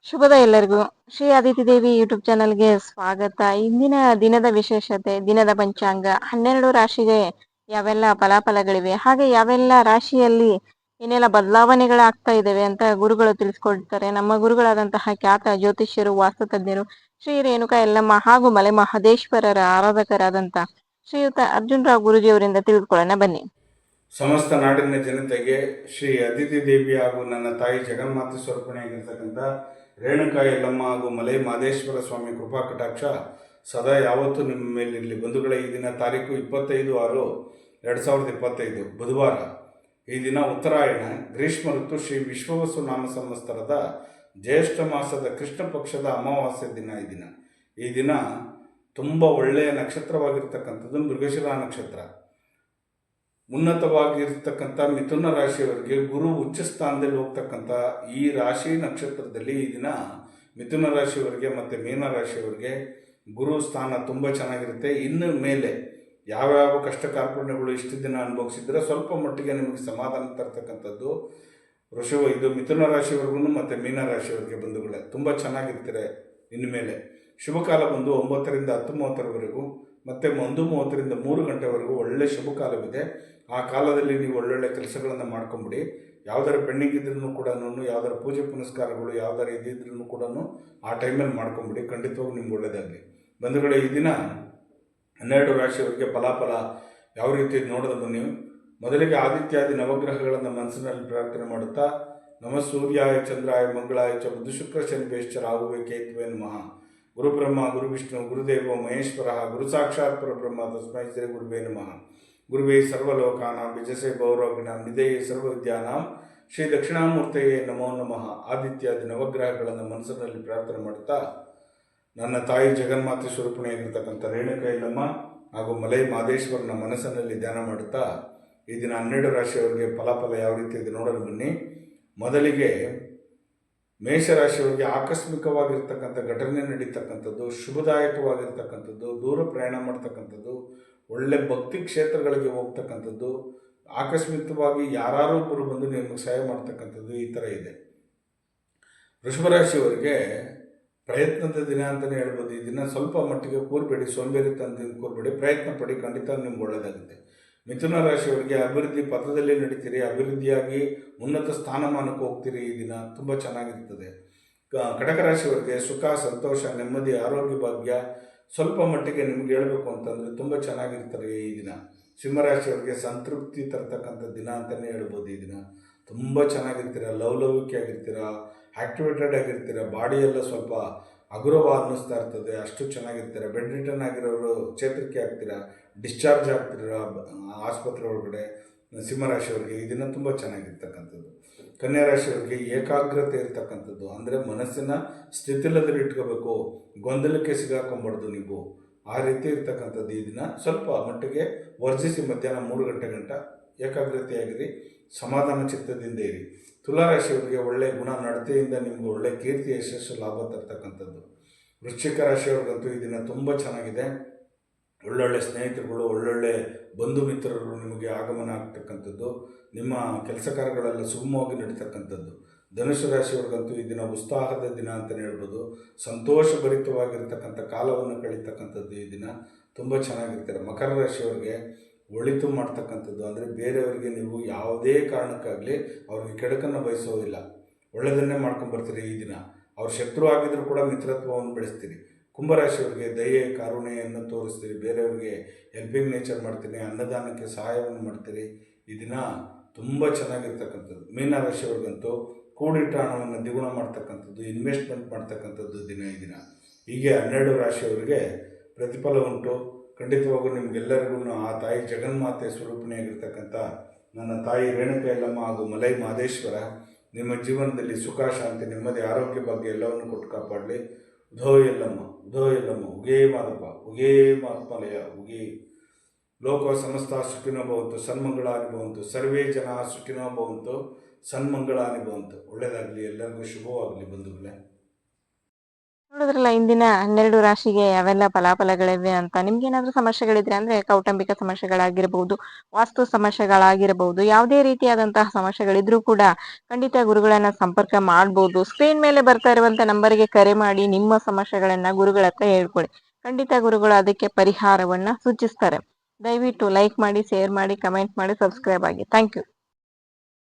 ಶುಭೋದಯ ಎಲ್ಲರಿಗೂ. ಶ್ರೀ ಅದಿತಿ ದೇವಿ ಯೂಟ್ಯೂಬ್ ಚಾನಲ್ಗೆ ಸ್ವಾಗತ. ಇಂದಿನ ದಿನದ ವಿಶೇಷತೆ, ದಿನದ ಪಂಚಾಂಗ, 12 ರಾಶಿಗೆ ಯಾವೆಲ್ಲ ಫಲಾಫಲಗಳಿವೆ, ಹಾಗೆ ಯಾವೆಲ್ಲ ರಾಶಿಯಲ್ಲಿ ಏನೆಲ್ಲ ಬದಲಾವಣೆಗಳಾಗ್ತಾ ಇದ್ದಾವೆ ಅಂತ ಗುರುಗಳು ತಿಳಿಸ್ಕೊಡ್ತಾರೆ. ನಮ್ಮ ಗುರುಗಳಾದಂತಹ ಖ್ಯಾತ ಜ್ಯೋತಿಷ್ಯರು, ವಾಸ್ತುತಜ್ಞರು, ಶ್ರೀ ರೇಣುಕಾ ಯಲ್ಲಮ್ಮ ಹಾಗೂ ಮಲೆ ಮಹದೇಶ್ವರರ ಆರಾಧಕರಾದಂಥ ಶ್ರೀಯುತ ಅರ್ಜುನ್ ರಾವ್ ಗುರುಜಿಯವರಿಂದ ತಿಳಿದುಕೊಳ್ಳೋಣ ಬನ್ನಿ. ಸಮಸ್ತ ನಾಡಿನ ಜನತೆಗೆ ಶ್ರೀ ಅದಿತಿ ದೇವಿ ಹಾಗೂ ನನ್ನ ತಾಯಿ ಜಗನ್ಮಾತೆ ಸ್ವರೂಪಿಣಿಯಾಗಿರ್ತಕ್ಕಂಥ ರೇಣುಕಾ ಯಲ್ಲಮ್ಮ ಹಾಗೂ ಮಲೆ ಮಹದೇಶ್ವರ ಸ್ವಾಮಿ ಕೃಪಾ ಕಟಾಕ್ಷ ಸದಾ ಯಾವತ್ತೂ ನಿಮ್ಮ ಮೇಲಿರಲಿ. ಬಂಧುಗಳೇ, ಈ ದಿನ ತಾರೀಕು 25/6/2025 ಬುಧವಾರ. ಈ ದಿನ ಉತ್ತರಾಯಣ, ಗ್ರೀಷ್ಮ ಋತು, ಶ್ರೀ ವಿಶ್ವವಸು ನಾಮ ಸಂವತ್ಸರದ ಜ್ಯೇಷ್ಠ ಮಾಸದ ಕೃಷ್ಣ ಪಕ್ಷದ ಅಮಾವಾಸ್ಯೆ ದಿನ. ಈ ದಿನ ತುಂಬ ಒಳ್ಳೆಯ ನಕ್ಷತ್ರವಾಗಿರ್ತಕ್ಕಂಥದ್ದು ಮೃಗಶಿರ ನಕ್ಷತ್ರ. ಉನ್ನತವಾಗಿರ್ತಕ್ಕಂಥ ಮಿಥುನ ರಾಶಿಯವರಿಗೆ ಗುರು ಉಚ್ಚ ಸ್ಥಾನದಲ್ಲಿ ಹೋಗ್ತಕ್ಕಂಥ ಈ ರಾಶಿ ನಕ್ಷತ್ರದಲ್ಲಿ ಈ ದಿನ ಮಿಥುನ ರಾಶಿಯವರಿಗೆ ಮತ್ತು ಮೀನ ರಾಶಿಯವರಿಗೆ ಗುರು ಸ್ಥಾನ ತುಂಬ ಚೆನ್ನಾಗಿರುತ್ತೆ. ಇನ್ನು ಮೇಲೆ ಯಾವ್ಯಾವ ಕಷ್ಟ ಕಾರ್ಪಣ್ಯಗಳು ಇಷ್ಟು ದಿನ ಅನುಭವಿಸಿದ್ರೆ ಸ್ವಲ್ಪ ಮಟ್ಟಿಗೆ ನಿಮಗೆ ಸಮಾಧಾನ ತರ್ತಕ್ಕಂಥದ್ದು ಇದು ಮಿಥುನ ರಾಶಿಯವರೆಗೂ ಮತ್ತು ಮೀನ ರಾಶಿಯವರಿಗೆ ಬಂಧುಗಳೇ ತುಂಬ ಚೆನ್ನಾಗಿರ್ತಾರೆ. ಇನ್ಮೇಲೆ ಶುಭ ಕಾಲ ಬಂದು 9ರಿಂದ 10:30ವರೆಗೂ ಮತ್ತು 1:30ರಿಂದ 3 ಗಂಟೆವರೆಗೂ ಒಳ್ಳೆ ಶುಭ ಕಾಲವಿದೆ. ಆ ಕಾಲದಲ್ಲಿ ನೀವು ಒಳ್ಳೊಳ್ಳೆ ಕೆಲಸಗಳನ್ನು ಮಾಡ್ಕೊಂಬಿಡಿ. ಯಾವ್ದಾರ ಪೆಂಡಿಂಗ್ ಇದ್ರೂ ಕೂಡ, ಯಾವ್ದಾರ ಪೂಜೆ ಪುನಸ್ಕಾರಗಳು ಯಾವ್ದಾರ ಇದ್ದಿದ್ರೂ ಕೂಡ ಆ ಟೈಮಲ್ಲಿ ಮಾಡ್ಕೊಂಬಿಡಿ. ಖಂಡಿತವಾಗೂ ನಿಮ್ಗೆ ಒಳ್ಳೆಯದಾಗಲಿ. ಬಂಧುಗಳೇ, ಈ ದಿನ 12 ರಾಶಿಯವರಿಗೆ ಫಲಾಫಲ ಯಾವ ರೀತಿ ನೋಡೋದು ಬನ್ನಿ. ಮೊದಲಿಗೆ ಆದಿತ್ಯಾದಿ ನವಗ್ರಹಗಳನ್ನು ಮನಸ್ಸಿನಲ್ಲಿ ಪ್ರಾರ್ಥನೆ ಮಾಡುತ್ತಾ, ನಮ ಸೂರ್ಯಾಯ ಚಂದ್ರಾಯ ಮಂಗಳಾಯ ಚ ಬುಧ ಶುಕ್ರ ಶನಿಭ್ಯಶ್ಚ ರಾಹುವೇ ಕೇತುವೇ ನಮಃ. ಗುರುಬ್ರಹ್ಮ ಗುರುವಿಷ್ಣು ಗುರುದೇವ ಮಹೇಶ್ವರ ಗುರು ಸಾಕ್ಷಾತ್ ಪರಬ್ರಹ್ಮ ತಸ್ಮೈ ಶ್ರೀ ಗುರುವೇ ನಮಃ. ಗುರುವೇ ಸರ್ವಲೋಕಾನಾಂ ವಿಜಸೆ ಭೌರೋಗಿಣಾಂ ನಿಧೇಯೇ ಸರ್ವವಿದ್ಯಾನಾಂ ಶ್ರೀ ದಕ್ಷಿಣಾಮೂರ್ತಿಯೇ ನಮೋ ನಮಃ. ಆದಿತ್ಯಾದಿ ನವಗ್ರಹಗಳನ್ನು ಮನಸ್ಸಿನಲ್ಲಿ ಪ್ರಾರ್ಥನೆ ಮಾಡುತ್ತಾ, ನನ್ನ ತಾಯಿ ಜಗನ್ಮಾತೆ ಸ್ವರೂಪಿಣಿಯಾಗಿರ್ತಕ್ಕಂಥ ರೇಣುಕಾ ಯಲ್ಲಮ್ಮ ಹಾಗೂ ಮಲೆ ಮಹದೇಶ್ವರನ ಮನಸ್ಸಿನಲ್ಲಿ ಧ್ಯಾನ ಮಾಡುತ್ತಾ ಈ ದಿನ 12 ರಾಶಿಯವರಿಗೆ ಫಲಾಫಲ ಯಾವ ರೀತಿ ಇದೆ ನೋಡಲು ಬನ್ನಿ. ಮೊದಲಿಗೆ ಮೇಷರಾಶಿಯವರಿಗೆ ಆಕಸ್ಮಿಕವಾಗಿರ್ತಕ್ಕಂಥ ಘಟನೆ ನಡೀತಕ್ಕಂಥದ್ದು, ಶುಭದಾಯಕವಾಗಿರ್ತಕ್ಕಂಥದ್ದು, ದೂರ ಪ್ರಯಾಣ ಮಾಡ್ತಕ್ಕಂಥದ್ದು, ಒಳ್ಳೆ ಭಕ್ತಿ ಕ್ಷೇತ್ರಗಳಿಗೆ ಹೋಗ್ತಕ್ಕಂಥದ್ದು, ಆಕಸ್ಮಿಕವಾಗಿ ಯಾರೊಬ್ಬರು ಬಂದು ನಿಮಗೆ ಸಹಾಯ ಮಾಡ್ತಕ್ಕಂಥದ್ದು, ಈ ಥರ ಇದೆ. ವೃಷಭರಾಶಿಯವರಿಗೆ ಪ್ರಯತ್ನದ ದಿನ ಅಂತಲೇ ಹೇಳ್ಬೋದು. ಈ ದಿನ ಸ್ವಲ್ಪ ಮಟ್ಟಿಗೆ ಕೂರಬೇಡಿ, ಸೋಂಬೇರಿತನ ಕೂರಬೇಡಿ, ಪ್ರಯತ್ನ ಪಡಿ, ಖಂಡಿತ ನಿಮ್ಗೆ ಒಳ್ಳೆಯದಾಗುತ್ತೆ. ಮಿಥುನ ರಾಶಿಯವರಿಗೆ ಅಭಿವೃದ್ಧಿ ಪಥದಲ್ಲಿ ನಡೀತೀರಿ, ಅಭಿವೃದ್ಧಿಯಾಗಿ ಉನ್ನತ ಸ್ಥಾನಮಾನಕ್ಕೆ ಹೋಗ್ತೀರಿ. ಈ ದಿನ ತುಂಬ ಚೆನ್ನಾಗಿರ್ತದೆ. ಕಟಕ ರಾಶಿಯವರಿಗೆ ಸುಖ, ಸಂತೋಷ, ನೆಮ್ಮದಿ, ಆರೋಗ್ಯ ಭಾಗ್ಯ ಸ್ವಲ್ಪ ಮಟ್ಟಿಗೆ ನಿಮ್ಗೆ ಹೇಳಬೇಕು ಅಂತಂದರೆ ತುಂಬ ಚೆನ್ನಾಗಿರ್ತಾರೆ ಈ ದಿನ. ಸಿಂಹರಾಶಿಯವರಿಗೆ ಸಂತೃಪ್ತಿ ತರ್ತಕ್ಕಂಥ ದಿನ ಅಂತಲೇ ಹೇಳ್ಬೋದು. ಈ ದಿನ ತುಂಬ ಚೆನ್ನಾಗಿರ್ತೀರ, ಲವಲವಿಕೆ ಆಗಿರ್ತೀರ, ಆ್ಯಕ್ಟಿವೇಟೆಡ್ ಆಗಿರ್ತೀರ, ಬಾಡಿಯೆಲ್ಲ ಸ್ವಲ್ಪ ಹಗುರವ ಅನ್ನಿಸ್ತಾ ಇರ್ತದೆ, ಅಷ್ಟು ಚೆನ್ನಾಗಿರ್ತೀರ. ಬೆಡ್ ರಿಟರ್ನ್ ಆಗಿರೋರು ಚೇತರಿಕೆ ಆಗ್ತೀರ, ಡಿಸ್ಚಾರ್ಜ್ ಆಗ್ತೀರ ಆಸ್ಪತ್ರೆ ಒಳಗಡೆ. ಸಿಂಹರಾಶಿಯವರಿಗೆ ಈ ದಿನ ತುಂಬ ಚೆನ್ನಾಗಿರ್ತಕ್ಕಂಥದ್ದು. ಕನ್ಯಾ ರಾಶಿಯವರಿಗೆ ಏಕಾಗ್ರತೆ ಇರ್ತಕ್ಕಂಥದ್ದು, ಅಂದರೆ ಮನಸ್ಸಿನ ಸ್ಥಿತಿಲದಲ್ಲಿ ಇಟ್ಕೋಬೇಕು, ಗೊಂದಲಕ್ಕೆ ಸಿಗಾಕೊಂಬಾರ್ದು ನೀವು, ಆ ರೀತಿ ಇರ್ತಕ್ಕಂಥದ್ದು. ಈ ದಿನ ಸ್ವಲ್ಪ ಮಟ್ಟಿಗೆ ವರ್ಜಿಸಿ ಮಧ್ಯಾಹ್ನ 3 ಗಂಟೆ ಏಕಾಗ್ರತೆಯಾಗಿರಿ, ಸಮಾಧಾನ ಚಿತ್ತದಿಂದ ಇರಿ. ತುಲಾರಾಶಿಯವರಿಗೆ ಒಳ್ಳೆಯ ಗುಣ ನಡತೆಯಿಂದ ನಿಮಗೆ ಒಳ್ಳೆಯ ಕೀರ್ತಿ, ಯಶಸ್ಸು, ಲಾಭ ತರ್ತಕ್ಕಂಥದ್ದು. ವೃಶ್ಚಿಕ ರಾಶಿಯವ್ರಿಗಂತೂ ಈ ದಿನ ತುಂಬ ಚೆನ್ನಾಗಿದೆ. ಒಳ್ಳೊಳ್ಳೆ ಸ್ನೇಹಿತರುಗಳು, ಒಳ್ಳೊಳ್ಳೆ ಬಂಧು ಮಿತ್ರರು ನಿಮಗೆ ಆಗಮನ ಆಗ್ತಕ್ಕಂಥದ್ದು, ನಿಮ್ಮ ಕೆಲಸ ಕಾರ್ಯಗಳೆಲ್ಲ ಸುಗಮವಾಗಿ ನಡೀತಕ್ಕಂಥದ್ದು. ಧನುಸು ರಾಶಿಯವ್ರಿಗಂತೂ ಈ ದಿನ ಉತ್ಸಾಹದ ದಿನ ಅಂತಲೇ ಹೇಳ್ಬೋದು. ಸಂತೋಷಭರಿತವಾಗಿರ್ತಕ್ಕಂಥ ಕಾಲವನ್ನು ಕಳೀತಕ್ಕಂಥದ್ದು ಈ ದಿನ ತುಂಬ ಚೆನ್ನಾಗಿರ್ತಾರೆ. ಮಕರ ರಾಶಿಯವರಿಗೆ ಒಳಿತು ಮಾಡ್ತಕ್ಕಂಥದ್ದು, ಅಂದರೆ ಬೇರೆಯವರಿಗೆ ನೀವು ಯಾವುದೇ ಕಾರಣಕ್ಕಾಗಲಿ ಅವ್ರಿಗೆ ಕೆಡಕನ್ನು ಬಯಸೋದಿಲ್ಲ, ಒಳ್ಳೆಯದನ್ನೇ ಮಾಡ್ಕೊಂಬರ್ತೀರಿ. ಈ ದಿನ ಅವ್ರ ಶತ್ರು ಆಗಿದ್ರೂ ಕೂಡ ಮಿತ್ರತ್ವವನ್ನು ಬೆಳೆಸ್ತೀರಿ. ಕುಂಭರಾಶಿಯವರಿಗೆ ದಯೆ, ಕರುಣೆಯನ್ನು ತೋರಿಸ್ತೀರಿ, ಬೇರೆಯವರಿಗೆ ಹೆಲ್ಪಿಂಗ್ ನೇಚರ್ ಮಾಡ್ತೀನಿ, ಅನ್ನದಾನಕ್ಕೆ ಸಹಾಯವನ್ನು ಮಾಡ್ತೀರಿ. ಈ ದಿನ ತುಂಬ ಚೆನ್ನಾಗಿರ್ತಕ್ಕಂಥದ್ದು. ಮೀನರಾಶಿಯವ್ರಿಗಂತೂ ಕೂಡಿಟ್ಟ ಹಣವನ್ನು ದ್ವಿಗುಣ ಮಾಡ್ತಕ್ಕಂಥದ್ದು, ಇನ್ವೆಸ್ಟ್ಮೆಂಟ್ ಮಾಡ್ತಕ್ಕಂಥದ್ದು ದಿನ ಈ ದಿನ. ಹೀಗೆ 12 ರಾಶಿಯವರಿಗೆ ಪ್ರತಿಫಲ ಉಂಟು. ಖಂಡಿತವಾಗೂ ನಿಮಗೆಲ್ಲರಿಗೂ ಆ ತಾಯಿ ಜಗನ್ಮಾತೆ ಸ್ವರೂಪಿಣಿಯಾಗಿರ್ತಕ್ಕಂಥ ನನ್ನ ತಾಯಿ ರೇಣುಕಾ ಯಲ್ಲಮ್ಮ ಹಾಗೂ ಮಲೈ ಮಹದೇಶ್ವರ ನಿಮ್ಮ ಜೀವನದಲ್ಲಿ ಸುಖ, ಶಾಂತಿ, ನೆಮ್ಮದಿ, ಆರೋಗ್ಯ ಬಗ್ಗೆ ಎಲ್ಲವನ್ನು ಕೊಟ್ಟು ಕಾಪಾಡಲಿ. ಉಧೋ ಯಲ್ಲಮ್ಮ, ಉಧೋ ಯಲ್ಲಮ್ಮ, ಉಗೇ ಮಾದಪ್ಪ, ಉಗೇ ಮಾತ್ಮಲಯ, ಉಗೇ. ಲೋಕ ಸಮಸ್ತ ಸುಖಿನೋ ಭವಂತು, ಸನ್ಮಂಗಳಾನಿ ಭವಂತು, ಸರ್ವೇ ಜನ ಸುಖಿನೋ ಭವಂತು, ಸನ್ಮಂಗಳಾನಿ ಭವಂತು. ಒಳ್ಳೆಯದಾಗಲಿ, ಎಲ್ಲರಿಗೂ ಶುಭವಾಗಲಿ ಬಂಧುಗಳೇ. ನೋಡಿದ್ರಲ್ಲ ಇಂದಿನ 12 ರಾಶಿಗೆ ಯಾವೆಲ್ಲ ಫಲಾಫಲಗಳಿವೆ ಅಂತ. ನಿಮ್ಗೇನಾದ್ರೂ ಸಮಸ್ಯೆಗಳಿದ್ರೆ ಅಂದ್ರೆ ಕೌಟುಂಬಿಕ ಸಮಸ್ಯೆಗಳಾಗಿರ್ಬಹುದು, ವಾಸ್ತು ಸಮಸ್ಯೆಗಳಾಗಿರಬಹುದು, ಯಾವುದೇ ರೀತಿಯಾದಂತಹ ಸಮಸ್ಯೆಗಳಿದ್ರೂ ಕೂಡ ಖಂಡಿತ ಗುರುಗಳನ್ನ ಸಂಪರ್ಕ ಮಾಡ್ಬೋದು. ಸ್ಕ್ರೀನ್ ಮೇಲೆ ಬರ್ತಾ ಇರುವಂತ ನಂಬರ್ಗೆ ಕರೆ ಮಾಡಿ ನಿಮ್ಮ ಸಮಸ್ಯೆಗಳನ್ನ ಗುರುಗಳ ಹತ್ರ ಹೇಳ್ಕೊಳ್ಳಿ. ಖಂಡಿತ ಗುರುಗಳು ಅದಕ್ಕೆ ಪರಿಹಾರವನ್ನ ಸೂಚಿಸ್ತಾರೆ. ದಯವಿಟ್ಟು ಲೈಕ್ ಮಾಡಿ, ಶೇರ್ ಮಾಡಿ, ಕಮೆಂಟ್ ಮಾಡಿ, ಸಬ್ಸ್ಕ್ರೈಬ್ ಆಗಿ. Thank you.